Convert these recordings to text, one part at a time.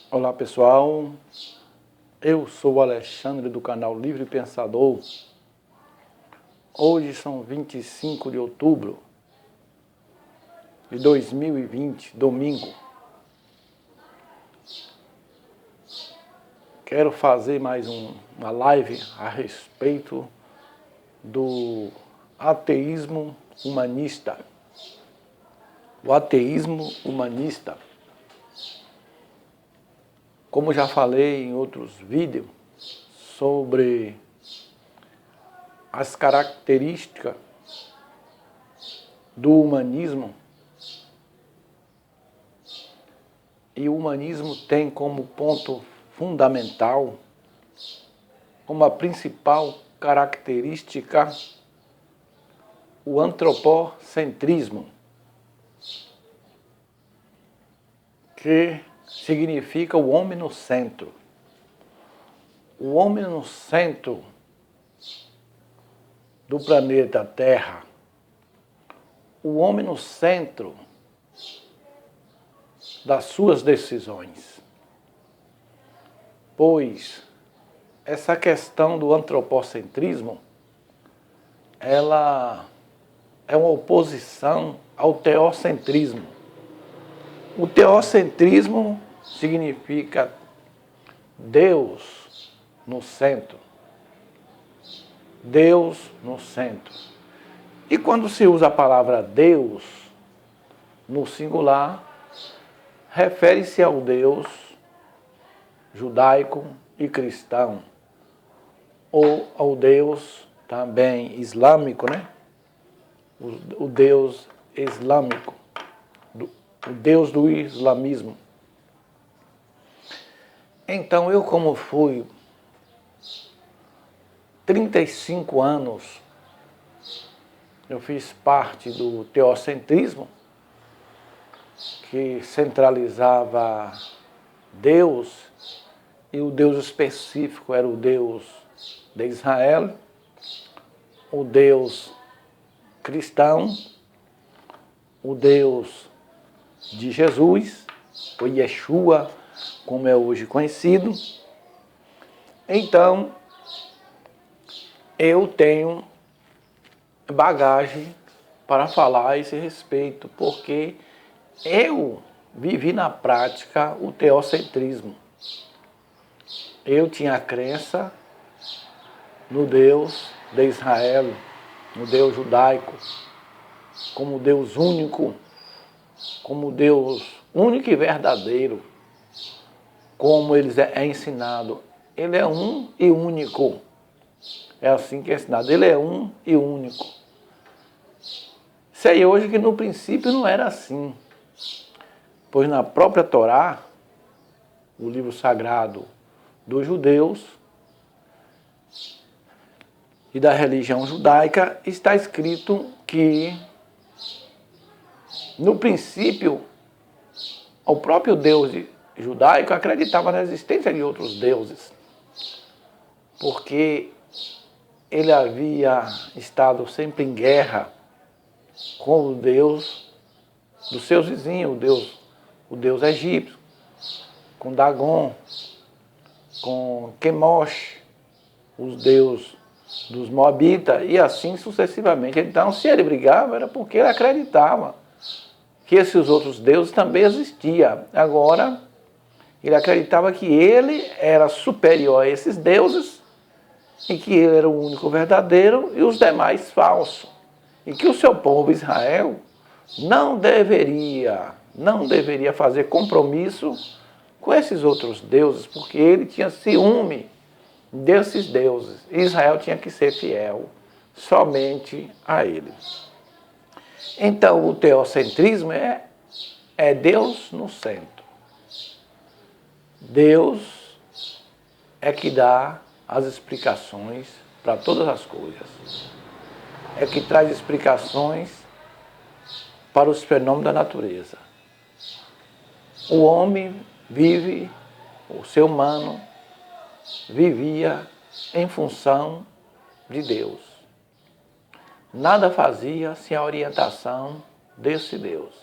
Olá pessoal, eu sou o Alexandre do canal Livre Pensador. Hoje são 25 de outubro de 2020, domingo. Quero fazer mais uma live a respeito do ateísmo humanista. O ateísmo humanista. Como já falei em outros vídeos sobre as características do humanismo, e o humanismo tem como ponto fundamental, como a principal característica, o antropocentrismo, que significa o homem no centro. O homem no centro do planeta Terra. O homem no centro das suas decisões. Pois essa questão do antropocentrismo, ela é uma oposição ao teocentrismo. O teocentrismo significa Deus no centro. Deus no centro. E quando se usa a palavra Deus no singular, refere-se ao Deus judaico e cristão, ou ao Deus também islâmico, né? O Deus islâmico, o Deus do islamismo. Então, eu como fui 35 anos, eu fiz parte do teocentrismo, que centralizava Deus, e o Deus específico era o Deus de Israel, o Deus cristão, o Deus de Jesus, o Yeshua, como é hoje conhecido. Então, eu tenho bagagem para falar a esse respeito, porque eu vivi na prática o teocentrismo. Eu tinha a crença no Deus de Israel, no Deus judaico, como Deus único, como Deus único e verdadeiro, como ele é ensinado. Ele é um e único. É assim que é ensinado. Ele é um e único. Sei hoje que no princípio não era assim. Pois na própria Torá, o livro sagrado dos judeus e da religião judaica, está escrito que no princípio o próprio Deus judaico acreditava na existência de outros deuses, porque ele havia estado sempre em guerra com o Deus dos seus vizinhos, o Deus egípcio, com Dagon, com Quemosh, os deuses dos Moabitas, e assim sucessivamente. Então, se ele brigava, era porque ele acreditava que esses outros deuses também existiam. Agora, ele acreditava que ele era superior a esses deuses, e que ele era o único verdadeiro e os demais falsos. E que o seu povo Israel não deveria fazer compromisso com esses outros deuses, porque ele tinha ciúme desses deuses. Israel tinha que ser fiel somente a ele. Então, o teocentrismo é Deus no centro. Deus é que dá as explicações para todas as coisas. É que traz explicações para os fenômenos da natureza. O homem vive, o ser humano vivia em função de Deus. Nada fazia sem a orientação desse Deus.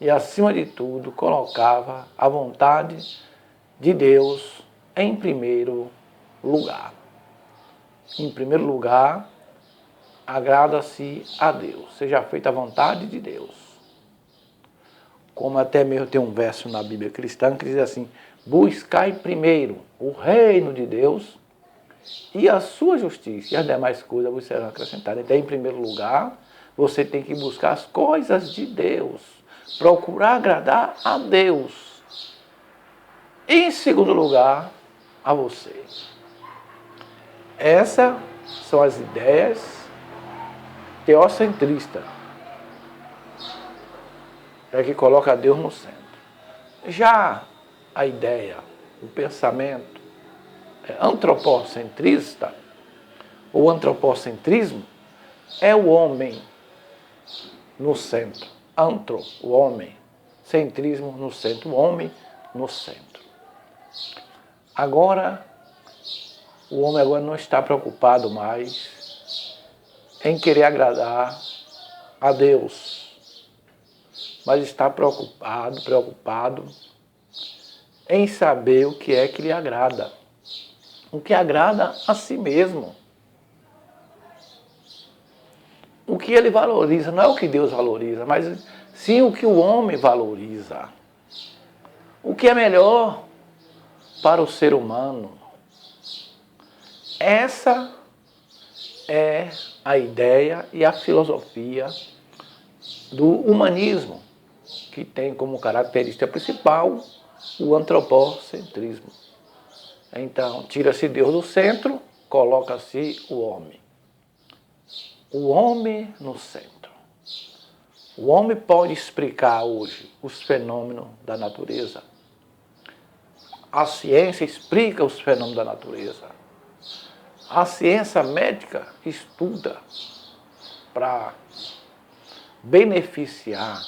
e, acima de tudo, colocava a vontade de Deus em primeiro lugar. Em primeiro lugar, agrada-se a Deus, seja feita a vontade de Deus. Como até mesmo tem um verso na Bíblia cristã que diz assim: buscai primeiro o reino de Deus e a sua justiça, e as demais coisas vos serão acrescentadas. Então, em primeiro lugar, você tem que buscar as coisas de Deus, procurar agradar a Deus. E, em segundo lugar, a você. Essas são as ideias teocentristas, que coloca Deus no centro. Já a ideia, o pensamento antropocentrista, ou antropocentrismo, é o homem no centro. Antro, o homem. Centrismo no centro, o homem no centro. Agora, o homem agora não está preocupado mais em querer agradar a Deus, mas está preocupado em saber o que é que lhe agrada. O que agrada a si mesmo. O que ele valoriza, não é o que Deus valoriza, mas sim o que o homem valoriza. O que é melhor para o ser humano. Essa é a ideia e a filosofia do humanismo, que tem como característica principal o antropocentrismo. Então, tira-se Deus do centro, coloca-se o homem. O homem no centro. O homem pode explicar hoje os fenômenos da natureza. A ciência explica os fenômenos da natureza. A ciência médica estuda para beneficiar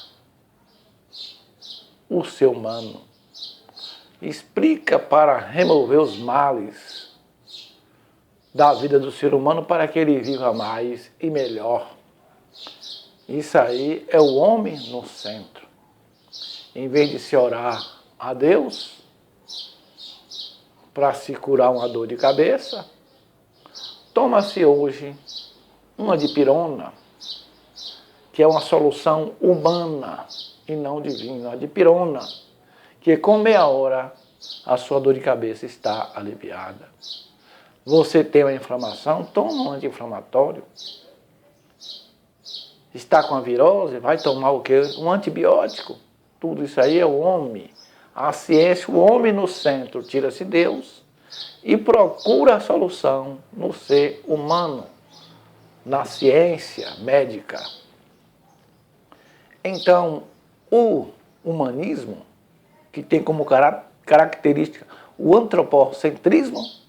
o ser humano. Explica para remover os males da vida do ser humano para que ele viva mais e melhor. Isso aí é o homem no centro. Em vez de se orar a Deus para se curar uma dor de cabeça, toma-se hoje uma dipirona, que é uma solução humana e não divina. A dipirona, que com meia hora a sua dor de cabeça está aliviada. Você tem uma inflamação, toma um anti-inflamatório. Está com a virose, vai tomar o quê? Um antibiótico. Tudo isso aí é o homem. A ciência, o homem no centro, tira-se Deus e procura a solução no ser humano, na ciência médica. Então, o humanismo, que tem como característica o antropocentrismo,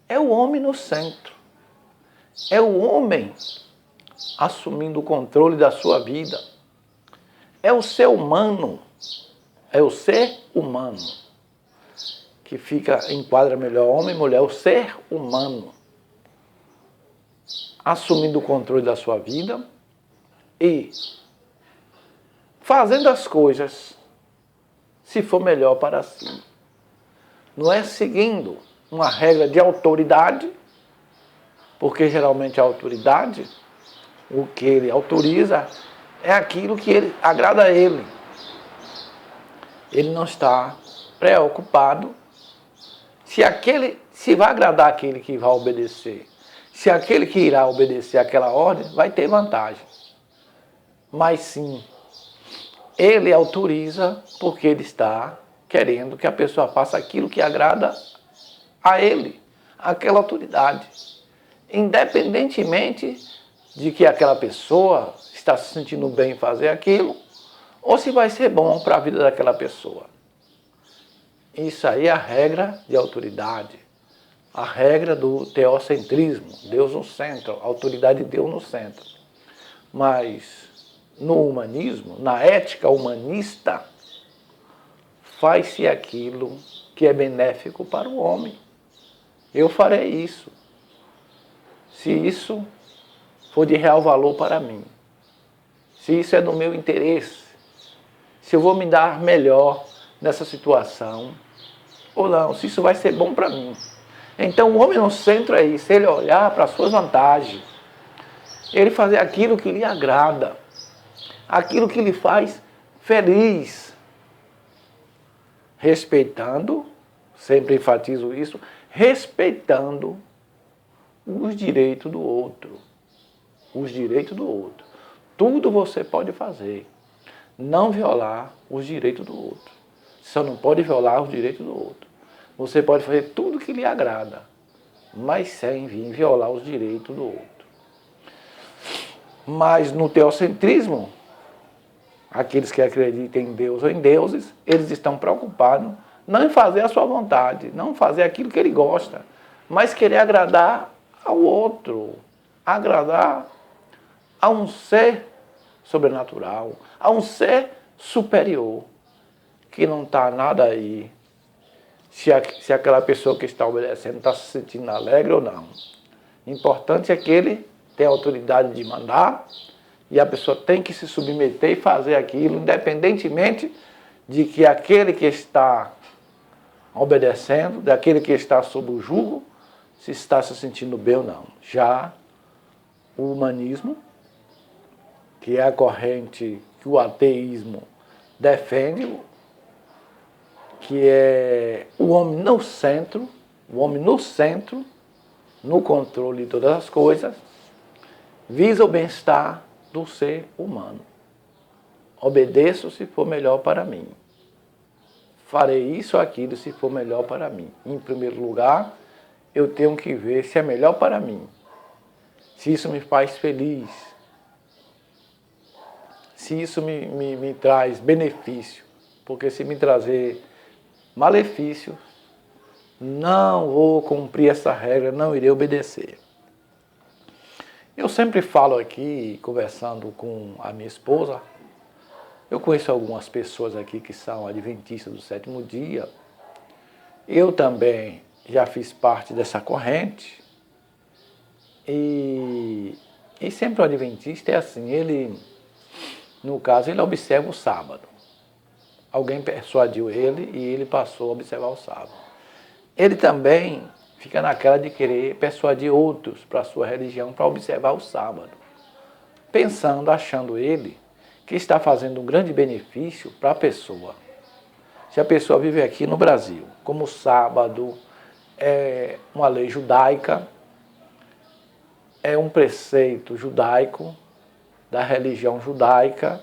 é o homem no centro. É o homem assumindo o controle da sua vida. É o ser humano. É o ser humano. Que enquadra melhor homem e mulher. O ser humano. Assumindo o controle da sua vida e fazendo as coisas se for melhor para si. Não é seguindo uma regra de autoridade, porque geralmente a autoridade, o que ele autoriza, é aquilo que ele agrada a ele. Ele não está preocupado se vai agradar aquele que vai obedecer. Se aquele que irá obedecer aquela ordem vai ter vantagem. Mas sim, ele autoriza porque ele está querendo que a pessoa faça aquilo que agrada a ele, aquela autoridade. Independentemente de que aquela pessoa está se sentindo bem em fazer aquilo, ou se vai ser bom para a vida daquela pessoa. Isso aí é a regra de autoridade, a regra do teocentrismo, Deus no centro, a autoridade de Deus no centro. Mas no humanismo, na ética humanista, faz-se aquilo que é benéfico para o homem. Eu farei isso, se isso for de real valor para mim, se isso é do meu interesse, se eu vou me dar melhor nessa situação ou não, se isso vai ser bom para mim. Então o homem no centro é isso, ele olhar para as suas vantagens, ele fazer aquilo que lhe agrada, aquilo que lhe faz feliz, respeitando, sempre enfatizo isso, respeitando os direitos do outro. Os direitos do outro. Tudo você pode fazer. Não violar os direitos do outro. Só não pode violar os direitos do outro. Você pode fazer tudo que lhe agrada, mas sem vir violar os direitos do outro. Mas no teocentrismo, aqueles que acreditam em Deus ou em deuses, eles estão preocupados não em fazer a sua vontade, não fazer aquilo que ele gosta, mas querer agradar ao outro, agradar a um ser sobrenatural, a um ser superior, que não está nada aí se aquela pessoa que está obedecendo está se sentindo alegre ou não. O importante é que ele tem a autoridade de mandar e a pessoa tem que se submeter e fazer aquilo, independentemente de que aquele que está obedecendo, daquele que está sob o jugo, se está se sentindo bem ou não. Já o humanismo, que é a corrente que o ateísmo defende, que é o homem no centro, no controle de todas as coisas, visa o bem-estar do ser humano. Obedeço se for melhor para mim. Farei isso ou aquilo se for melhor para mim. Em primeiro lugar, eu tenho que ver se é melhor para mim. Se isso me faz feliz. Se isso me traz benefício. Porque se me trazer malefício, não vou cumprir essa regra, não irei obedecer. Eu sempre falo aqui, conversando com a minha esposa, eu conheço algumas pessoas aqui que são adventistas do sétimo dia. Eu também já fiz parte dessa corrente. E sempre o adventista é assim, ele, no caso, ele observa o sábado. Alguém persuadiu ele e ele passou a observar o sábado. Ele também fica naquela de querer persuadir outros para a sua religião para observar o sábado. Pensando, achando ele que está fazendo um grande benefício para a pessoa. Se a pessoa vive aqui no Brasil, como o sábado é uma lei judaica, é um preceito judaico, da religião judaica,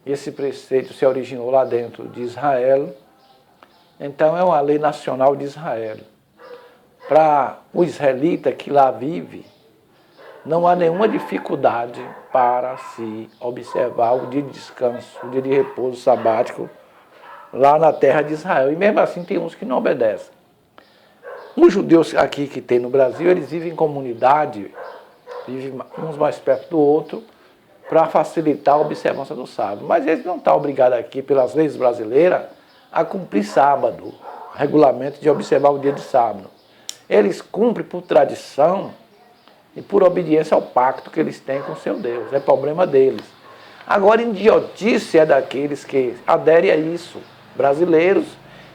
esse preceito se originou lá dentro de Israel, então é uma lei nacional de Israel. Para o israelita que lá vive, não há nenhuma dificuldade para se observar o dia de descanso, o dia de repouso sabático lá na terra de Israel. E mesmo assim tem uns que não obedecem. Os judeus aqui que tem no Brasil, eles vivem em comunidade, vivem uns mais perto do outro, para facilitar a observância do sábado. Mas eles não estão obrigados aqui, pelas leis brasileiras, a cumprir sábado, regulamento de observar o dia de sábado. Eles cumprem por tradição e por obediência ao pacto que eles têm com o seu Deus. É problema deles. Agora, idiotice é daqueles que aderem a isso, brasileiros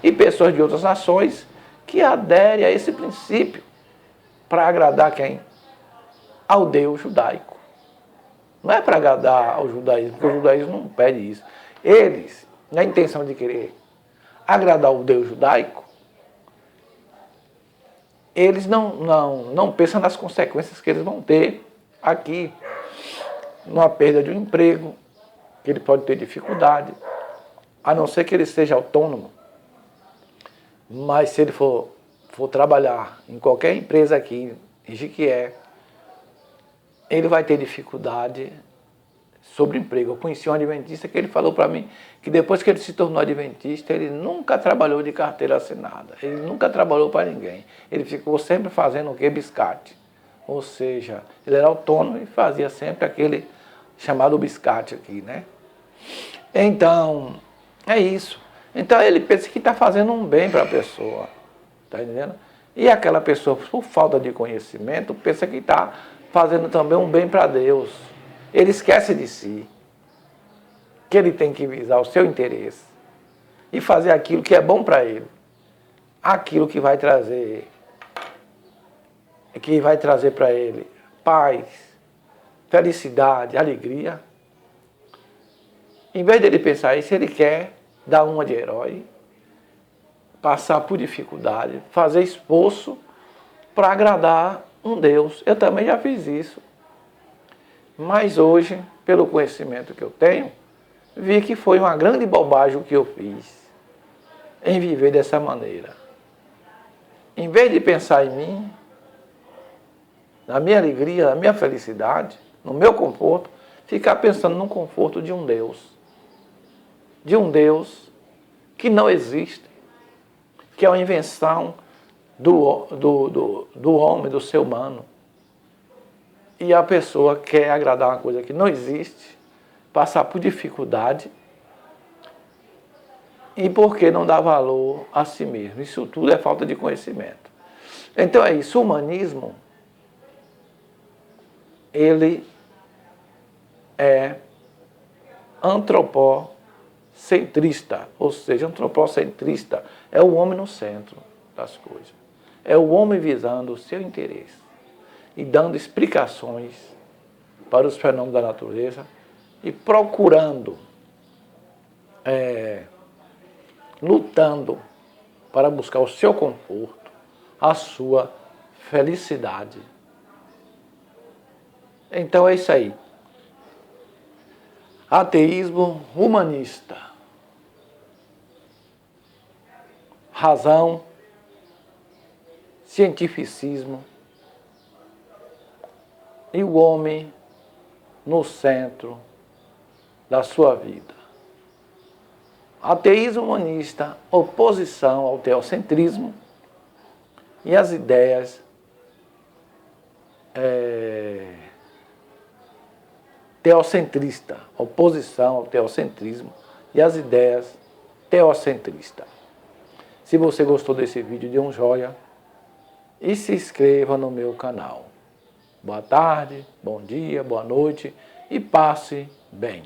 e pessoas de outras nações, que aderem a esse princípio para agradar quem? Ao Deus judaico. Não é para agradar ao judaísmo, porque o judaísmo não pede isso. Eles, na intenção de querer agradar o Deus judaico, eles não pensam nas consequências que eles vão ter aqui, numa perda de um emprego, que ele pode ter dificuldade, a não ser que ele seja autônomo. Mas se ele for trabalhar em qualquer empresa aqui, em Jequié, ele vai ter dificuldade sobre emprego. Eu conheci um adventista que ele falou para mim que depois que ele se tornou adventista, ele nunca trabalhou de carteira assinada. Ele nunca trabalhou para ninguém. Ele ficou sempre fazendo o quê? Biscate. Ou seja, ele era autônomo e fazia sempre aquele chamado biscate aqui, né? Então, é isso. Então ele pensa que está fazendo um bem para a pessoa. Está entendendo? E aquela pessoa, por falta de conhecimento, pensa que está fazendo também um bem para Deus. Ele esquece de si. que ele tem que visar o seu interesse e fazer aquilo que é bom para ele, aquilo que vai trazer para ele paz, felicidade, alegria. Em vez dele pensar isso, ele quer dar uma de herói, passar por dificuldade, fazer esforço para agradar um Deus. Eu também já fiz isso. Mas hoje, pelo conhecimento que eu tenho, vi que foi uma grande bobagem o que eu fiz em viver dessa maneira. Em vez de pensar em mim, na minha alegria, na minha felicidade, no meu conforto, ficar pensando no conforto de um Deus. De um Deus que não existe, que é uma invenção do homem, do ser humano. E a pessoa quer agradar uma coisa que não existe, passar por dificuldade, e porque não dá valor a si mesmo. Isso tudo é falta de conhecimento. Então é isso, o humanismo, ele é antropocentrista, ou seja, antropocentrista é o homem no centro das coisas. É o homem visando o seu interesse e dando explicações para os fenômenos da natureza e procurando, lutando para buscar o seu conforto, a sua felicidade. Então é isso aí. Ateísmo humanista. Razão, cientificismo e o homem no centro da sua vida. Ateísmo humanista, oposição ao teocentrismo e as ideias teocentrista, oposição ao teocentrismo e as ideias teocentristas. Se você gostou desse vídeo, dê um joinha e se inscreva no meu canal. Boa tarde, bom dia, boa noite e passe bem.